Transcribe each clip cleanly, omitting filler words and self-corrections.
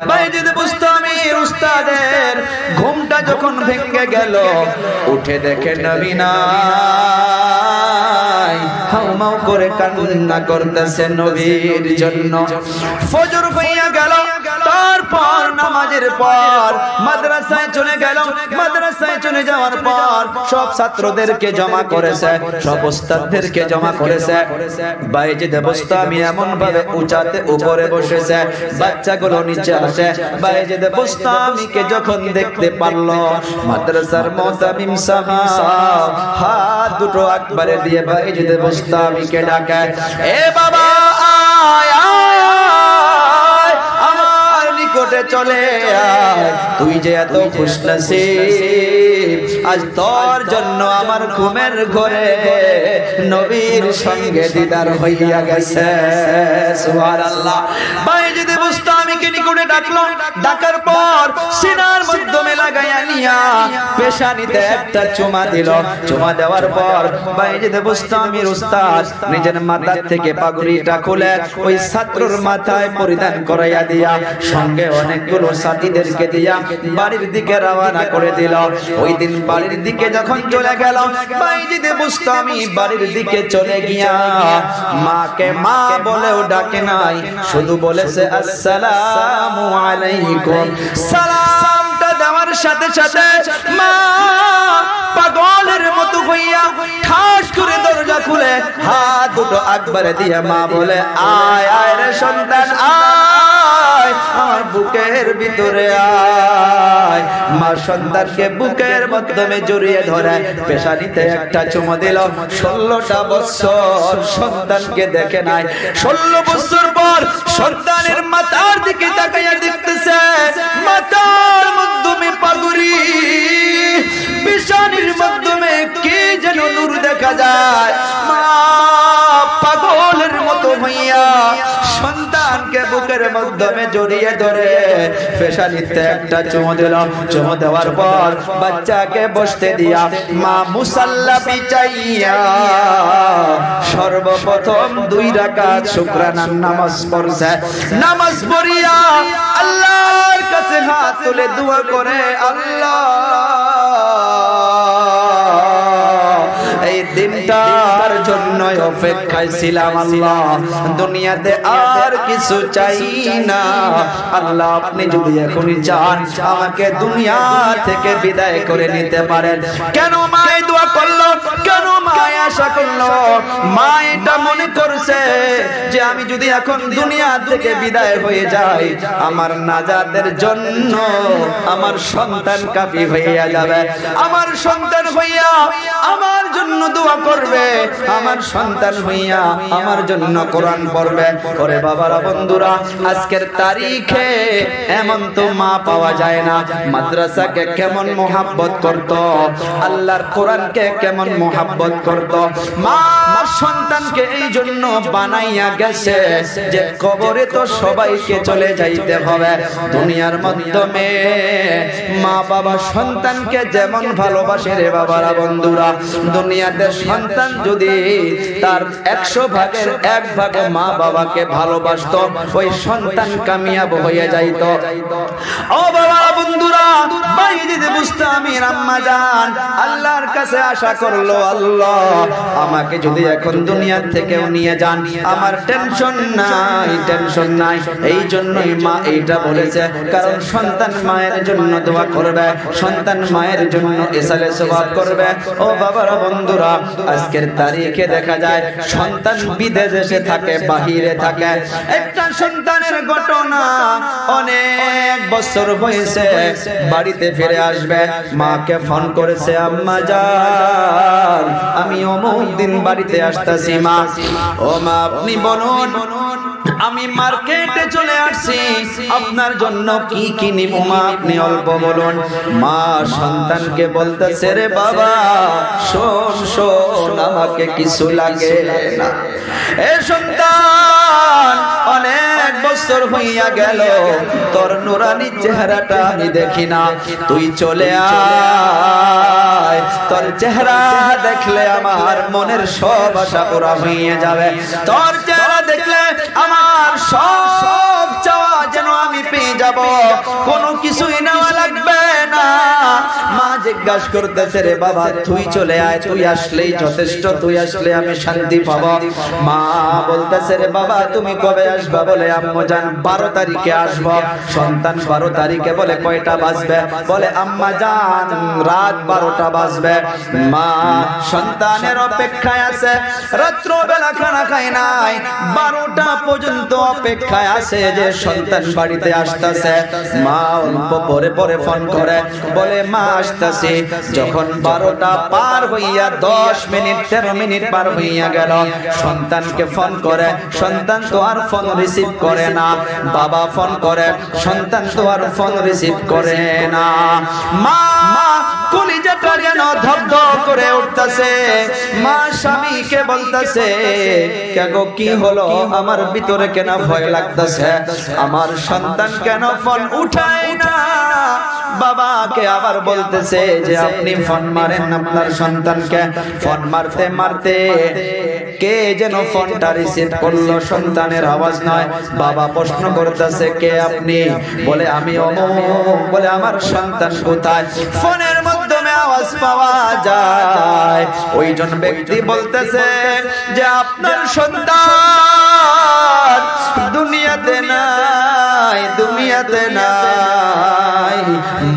বাইজিদ বুস্তামির উস্তাদের ঘুমটা যখন ভেঙে গেল, উঠে দেখে নবী নাই, হাউমাউ করে কান্না করতেছে নবীর জন্য। ফজর হইয়া গেল, তারপর নামাজের পর মাদ্রাসায় চলে গেল। মাদ্রাসায় চলে যাওয়ার পর সব ছাত্রদেরকে জমা করেছে, সব উস্তাদদেরকে জমা করেছে। বাইজিদ বুস্তামি এমন ভাবে উঁচাতে উপরে বসেছে, বাচ্চাগুলো নিচে আসে। বাইজিদ বুস্তামিকে যখন দেখতে পারলো, মাদ্রাসার মুতামিম সাহেব হাত দুটো একবারে দিয়ে বাইজিদ বুস্তামিকে ডাকে, এ বাবা আয় আয়, আমার নিকটে চলে আয়, তুই যে এত খুশনসিব, আজ তোর জন্য আমার ঘুমের ঘরে নবীর সঙ্গে দিদার হইয়া গেছে। সুবহানাল্লাহ। বাইজিদ বুস্তামিকে নিকটে ডাকলো, ডাকার পর সিনার মাধ্যমে লাগাইয়া নিয়া পেশানিতে একটা চুমা দিল। চুমা দেওয়ার পর বাইজিদ বুস্তামির উস্তাদ নিজের মাথা থেকে পাগড়িটা খুলে ওই ছাত্রর মাথায় পরিধান করাইয়া দিয়া সঙ্গে অনেকগুলো সাথীদেরকে দিয়া বাড়ির দিকে রওনা করে দিল। ওই দিন বাড়ির দিকে যখন চলে গেল, বাইজিদ বুস্তামি বাড়ির দিকে চলে গিয়া মাকে মা বলেও ডাকে নাই, শুধু বলেছে আসসালামু আলাইকুম। সালামটা দেওয়ার সাথে সাথে মা পাগলের মতো হইয়া ঠাস করে দরজা খুলে হাত দুটো একবারে দিয়ে মা বলে, আয় আয় রে সন্তান আয়, আমার বুকের ভিতরে আয়। মা সন্তানকে বুকের মাধ্যমে জড়িয়ে ধরে পেশানিতে একটা চুমু দিল। 16টা বছর সন্তানকে দেখে নাই। 16 বছর পর সন্তানের মাথার দিকে তাকাইয়া দেখতেছে, মাথার মাধ্যমে পাগড়ি, পেশানির মাধ্যমে কে যেন নূর দেখা যায়। মা পাগলের মতো হইয়া সন্তানকে বুকের মাধ্যমে জড়িয়ে ধরে পেশানিতে একটা চুমু দিল। চুমু দেওয়ার পর বাচ্চাকে বসতে দিয়া মা মুসাল্লা বিছাইয়া সর্বপ্রথম 2 রাকাত শুকরানার নামাজ পড়ছে। নামাজ পড়িয়া আল্লাহর কাছে হাত তুলে দোয়া করে, আল্লাহ এই দিনটার জন্য অপেক্ষায় ছিলাম, আল্লাহ দুনিয়াতে আর কিছু চাই না। আল্লাহ আপনি যদি এখনই চান আমাকে দুনিয়া থেকে বিদায় করে নিতে পারেন। কেন মা এই দোয়া করলো? কেন মা আশা করলো? মা এটা মনে করছে যে আমি যদি এখন দুনিয়া থেকে বিদায় হয়ে যাই, আমার নাজাতের জন্য আমার সন্তান কাফি হইয়া যাবে, আমার সন্তান হইয়া আমার জন্য দোয়া করবে, আমার সন্তান হইয়া আমার জন্য কোরআন পড়বে। ওরে বাবারা বন্ধুরা, আজকের তারিখে এমন তো মা পাওয়া যায় না। মাদ্রাসাকে কেমন মোহাব্বত করত, আল্লাহর কোরআনকে কেমন মোহাব্বত করত। মা সন্তানকে এই জন্য বানাইয়া গেছে যে কবরে তো সবাইকে চলে যাইতে হবে, দুনিয়ার মাধ্যমে মা বাবা সন্তানকে যেমন ভালোবাসে রে বাবারা বন্ধুরা, দুনিয়াতে সন্তান যদি তার 100 ভাগের 1 ভাগে মা বাবাকে ভালোবাসতো, ওই সন্তান কামিয়াব হয়ে যাইত। ও বাবা বন্ধুরা, বাইজিদ বুস্তামির আম্মা জান আল্লাহর কাছে আশা করলো, আল্লাহ আমাকে যদি এখন দুনিয়া থেকে নিয়ে যান আমার টেনশন নাই, টেনশন নাই। এই জন্যই মা এইটা বলেছে, কারণ সন্তান মায়ের জন্য দোয়া করবে, সন্তান মায়ের জন্য ইসালে সওয়াব করবে। ও বাবারা বন্ধুরা, আজকের তারিখে দেখা যায় সন্তান বিদেশে থাকে, বাহিরে থাকে। একটা সন্তানের ঘটনা অনেক বছর হয়েছে, বাড়িতে ফিরে আসবে, মাকে ফোন করেছে, আম্মা জান আমি অমুক দিন বাড়িতে আসতেছি মা। ও মা আপনি বলুন, আমি মার্কেটে চলে আসছি, আপনার জন্য কি কি নিব মা আপনি অল্প বলুন। মা সন্তানকে বলতেছে, রে বাবা শোন শোন, আমাকে কিছু লাগে না। এ সন্তান অনেক বছর হইয়া গেল, তোর নুরানি চেহারাটা আমি দেখি না, তুই চলে আয়, তোর চেহারা দেখলে আমার মনের সব আশা পুরা হয়ে যাবে, তোর চেহারা দেখলে আমার সব চাওয়া যেন আমি পেয়ে যাব, কোনো কিছুই নেওয়া লাগবে না। মা জিজ্ঞাসা করতেছে, রে বাবা তুই চলে আয়, তুই আসলেই যথেষ্ট, তুই আসলে আমি শান্তি পাবো। মা বলতেছে, রে বাবা তুমি কবে আসবা? বলে আম্মু জান 12 তারিখে আসবো। সন্তান 12 তারিখে বলে কয়টা বাজবে? বলে আম্মা জান রাত 12টা বাজবে। মা সন্তানের অপেক্ষায় আছে, রাত্র বেলা খানা খায় নাই, 12টা পর্যন্ত অপেক্ষায় আছে যে সন্তান বাড়িতে আসতেছে। মা অল্প পরে পরে ফোন করে, বলে মা আসতেছি। যখন 12টা পার হইয়া 10 মিনিট 13 মিনিট পার হইয়া গেল, সন্তানকে ফোন করে, সন্তান তো আর ফোন রিসিভ করে না। বাবা ফোন করে, সন্তান তো আর ফোন রিসিভ করে না। মা কলিজাটা যেন ধপধপ করে উঠতেছে। মা স্বামীকে বলতেছে, কেন কি হলো? আমার ভিতরে কেন ভয় লাগতেছে? আমার সন্তান কেন ফোন উঠায় না? বাবাকে আবার বলতেছে যে আপনি ফোন মারেন আপনার সন্তানকে। ফোন মারতে মারতে কে যেন ফোনটা রিসিভ করলো, সন্তানের আওয়াজ নয়। বাবা প্রশ্ন করতেছে, কে আপনি? বলে আমি অমুক। বলে আমার সন্তান কোথায়? ফোনের মাধ্যমে আওয়াজ পাওয়া যায়। ওইজন ব্যক্তি বলতেছে যে আপনার সন্তান দুনিয়াতে নাই, দুনিয়াতে নাই।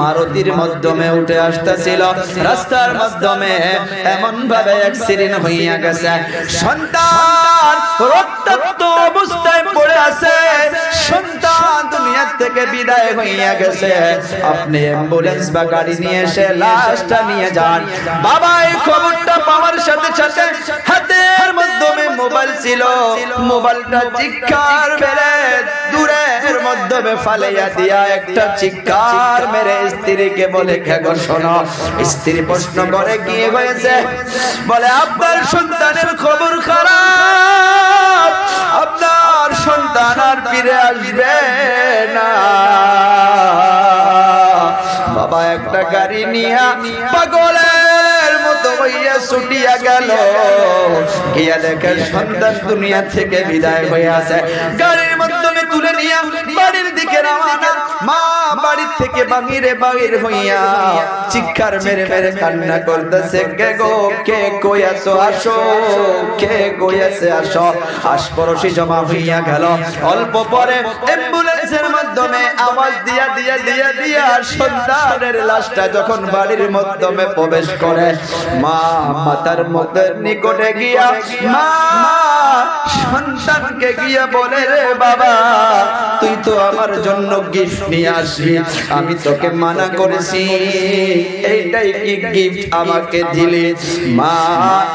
মারুতির মাধ্যমে উঠে আসতেছিল, রাস্তার মাধ্যমে এমন ভাবে অ্যাক্সিডেন্ট হইয়া গেছে, সন্তান রক্তাক্ত অবস্থায় পড়ে আছে, সন্তান দুনিয়া থেকে বিদায় হইয়া গেছে। আপনি অ্যাম্বুলেন্স বা গাড়ি নিয়ে এসে লাশটা নিয়ে যান। বাবা এই খবরটা পাওয়ার সাথে সাথে হাতের মাধ্যমে মোবাইল ছিল, মোবাইলটা চিৎকার মেরে দূরের মাধ্যমে ফালাইয়া দিয়া একটা চিৎকার মেরে স্ত্রীকে বলে, কেগো শোনো। স্ত্রী প্রশ্ন করে, কি হয়েছে? বলে আপনার সন্তানের খবর খারাপ, আপনার সন্তান আর ফিরে আসবে না। বাবা একটা গাড়ি নিয়ে পাগলের মতো হইয়া ছুটিয়া গেল, গিয়া দেখে সন্তান দুনিয়া থেকে বিদায় হয়ে আছে। গাড়ির মাধ্যমে তুলে নিয়ে বাড়ির দিকে রওনা। মা বাড়ির থেকে বাহির হইয়া চিৎকার মেরে মেরে কান্না করতেছে, কে গো, কে কই আছো? আসো, কে কই আছে? আসো। আশপাশে জমা হইয়া গেল। অল্প পরে অ্যাম্বুলেন্সের মাধ্যমে আওয়াজ দিয়া দিয়া দিয়া দিয়া সন্তানের লাশটা যখন বাড়ির মাধ্যমে প্রবেশ করে, মা মাতার মুখের নিকটে গিয়া মা সন্তানকে গিয়া বলে, রে বাবা তুই তো আমার জন্য গিফট নিয়ে আসবি, আমি তোকে মানা করেছি, এইটাই কি গিফট আমাকে দিলি? মা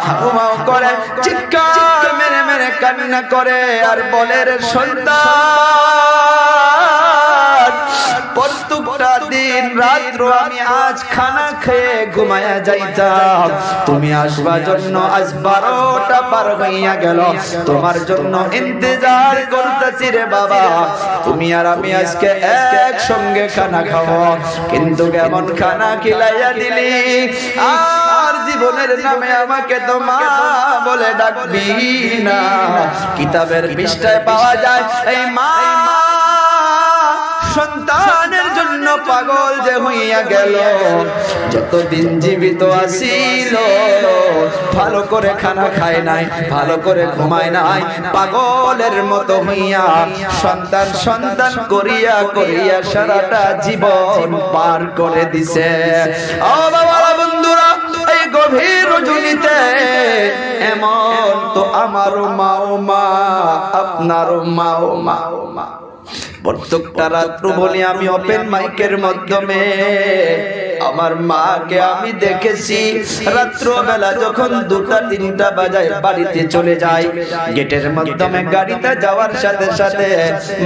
হাউমাউ করে চিৎকার মেরে মেরে কান্না করে আর বলে, রে সন্তান প্রত্যেকটা দিন রাত্র আমি আজ খানা খেয়ে ঘুমায়া যাইতাম, তুমি আসবার জন্য আজ 12টা পার হইয়া গেল, তোমার জন্য ইন্তজার করতেছি রে বাবা, তুমি আর আমি আজকে একসঙ্গে খানা খাবো, কিন্তু কেমন খানা খিলাইয়া দিলি, আর জীবনের নামে আমাকে তো মা বলে ডাকবি না। কিতাবের পৃষ্ঠায় পাওয়া যায় এই মা সন্তানের জন্য পাগল যে হইয়া গেল, যতদিন জীবিত আছিল ভালো করে খানা খায় নাই, ভালো করে ঘুমায় নাই, পাগলের মতো হইয়া সন্তান সন্তান করিয়া করিয়া সারাটা জীবন পার করে দিছে। ও বাবা বন্ধুরা, এই গভীর রজনীতে এমন তো আমারও মা ও মা, আপনারও মা ও মা ও মা। প্রত্যেকটা রাত্র বলি আমি ওপেন মাইকের মাধ্যমে আমার মাকে আমি দেখেছি, রাত্রবেলা যখন 2টা-3টা বাজায় বাড়িতে চলে যায়, গেটের মাধ্যমে গাড়িতে যাওয়ার সাথে সাথে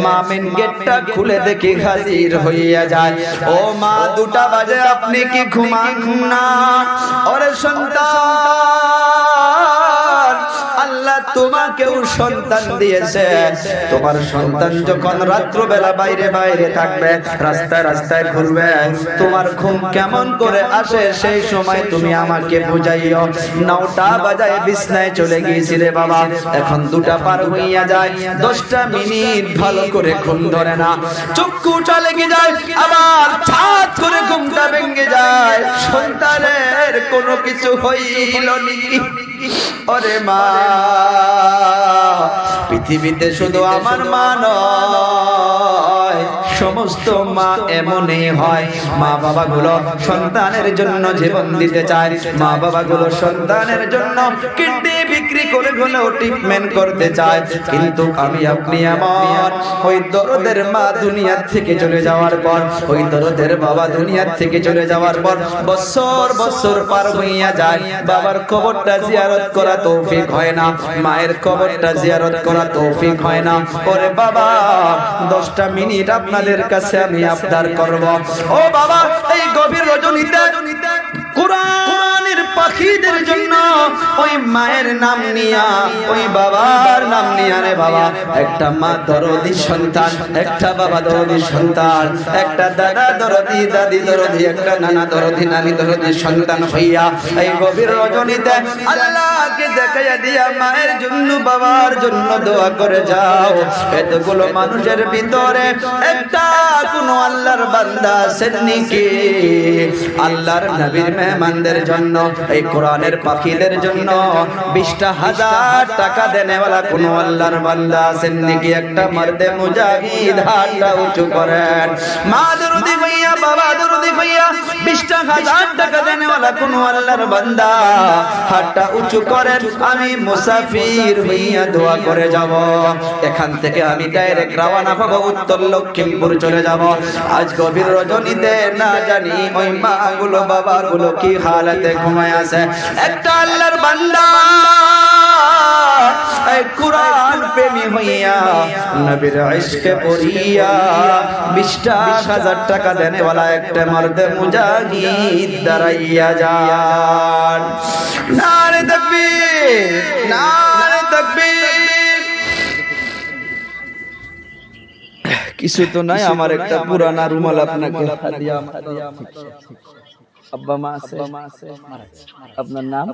মা মেন গেটটা খুলে দেখি হাজির হইয়া যায়। ও মা 2টা বাজে আপনি কি ঘুমান না? ওরে সন্তান, আল্লাহ তোমাকেও সন্তান দিয়েছে। তোমার সন্তান যখন রাত্রবেলা বাইরে বাইরে থাকবে, রাস্তায় রাস্তায় ঘুরবে, তোমার ঘুম কেমন করে আসে সেই সময় তুমি আমাকে বুঝাইও। 9টা বাজায় বিছনায় চলে গিয়েছিলে বাবা, এখন 2টা পার হইয়া যায়, 10টা মিনিট ভালো করে ঘুম ধরে না, চক্ষুটা লেগে যায়, আবার ছাদ করে ঘুমটা ভেঙে যায়। সন্তানের কোনো কিছু হইল নি। ওরে মা, পৃথিবীতে শুধু আমার মা নয়, সমস্ত মা এমনই হয়। মা বাবা গুলো সন্তানের জন্য জীবন দিতে চায়, মা বাবা গুলো সন্তানের জন্য কিডনি বিক্রি করে হলেও ট্রিটমেন্ট করতে চায়। কিন্তু আমি আপনি এমন, ওই দরদের মা দুনিয়ার থেকে চলে যাওয়ার পর, ওই দরদের বাবা দুনিয়ার থেকে চলে যাওয়ার পর বছর বছর পার হইয়া যায়, বাবার কবরটা জিয়ারত করা তৌফিক হয় না, মায়ের কবরটা জিয়ারত করা তৌফিক হয় না। ওরে বাবা, 10টা মিনিট আপনাদের কাছে আমি আবদার করব। ও বাবা, এই গভীর রজনীতে কোরআনের পাখিদের জন্য ওই মায়ের নাম নিয়া, ওই বাবার নাম নিয়া রে বাবা, একটা মা দরদি সন্তান, একটা বাবা দরদি সন্তান, একটা দাদা দরদি দাদি দরদি, একটা নানা দরদি নানি দরদি সন্তান হইয়া এই গভীর রজনীতে আল্লাহকে দেখাইয়া দিয়া মায়ের জন্য বাবার জন্য দোয়া করে যাও। এতগুলো মানুষের ভিতরে একটা কোন আল্লাহর বান্দা আছেন নাকি? আল্লাহর নবীর মেহমানদের জন্য, এই কোরআনের পাখিদের জন্য 20,000 টাকা দেনেওয়ালা কোন আল্লাহর বান্দা আছেন নাকি? একটা মর্দে মুজাহিদ হাতটা উঁচু করেন। মা দরদি ভাইয়া, বাবা দরদি ভাইয়া, 20,000 টাকা দেনেওয়ালা কোন আল্লাহর বান্দা হাতটা উঁচু করেন। আমি মুসাফির হইয়া দোয়া করে যাব। এখান থেকে আমি ডাইরেক্ট রওনা হব, উত্তর লক্ষ্মীপুর চলে যাব। আজ গভীর রজনীতে না জানি ওই মা গুলো বাবা গুলো কি হালাতে ঘুমায় আছে। একটা আল্লাহর বান্দা এই কুরআন প্রেমী হইয়া নবীর ইশকে পড়িয়া 20,000 টাকা দেনেওয়ালা একটা মর্দে মুজাহিদ দাঁড়াইয়া যান। নারে তাকবীর, নারে তাকবীর। কিছু তো নাই, আমার একটা পুরানা রুমাল আপনাকে হাদিয়া। আব্বা মা আছে? আপনার নাম?